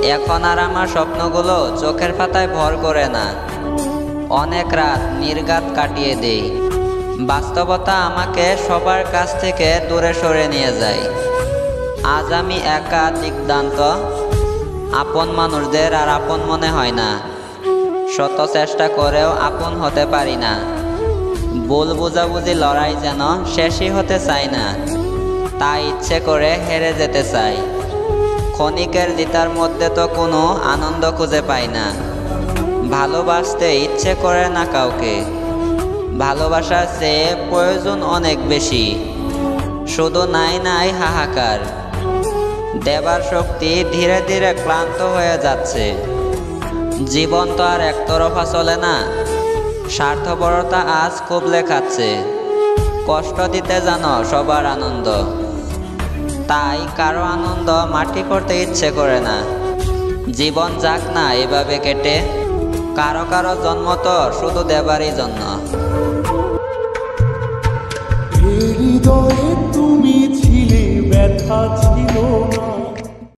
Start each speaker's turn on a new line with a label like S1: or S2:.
S1: এখন আর আমার স্বপ্নগুলো চোখের পাতায় ভর করে না। অনেক রাত নির্ঘাত কাটিয়ে দেই। বাস্তবতা আমাকে সবার কাছ থেকে দূরে সরে নিয়ে যায়। আজ আমি একা দিকদান্ত, আপন মানুষদের আর আপন মনে হয় না। শত চেষ্টা করেও আপন হতে পারি না। ভুল বুঝাবুঝি লড়াই যেন শেষই হতে চাই না, তাই ইচ্ছে করে হেরে যেতে চাই। ক্ষণিকের জিতার মধ্যে তো কোনো আনন্দ খুঁজে পাই না। ভালোবাসতে ইচ্ছে করে না কাউকে, ভালোবাসার চেয়ে প্রয়োজন অনেক বেশি। শুধু নাই নাই হাহাকার, দেবার শক্তি ধীরে ধীরে ক্লান্ত হয়ে যাচ্ছে। জীবন তো আর একতরফা চলে না, স্বার্থপরতা আজ কুবলে খাচ্ছে। কষ্ট দিতে জানো সবার আনন্দ, তাই কারো আনন্দ মাটি করতে ইচ্ছে করে না। জীবন যাক না এভাবে কেটে, কারো কারো জন্ম তো শুধু দেবারই জন্য।
S2: হৃদয়ে তুমি ছিলে, ব্যথা ছিল না।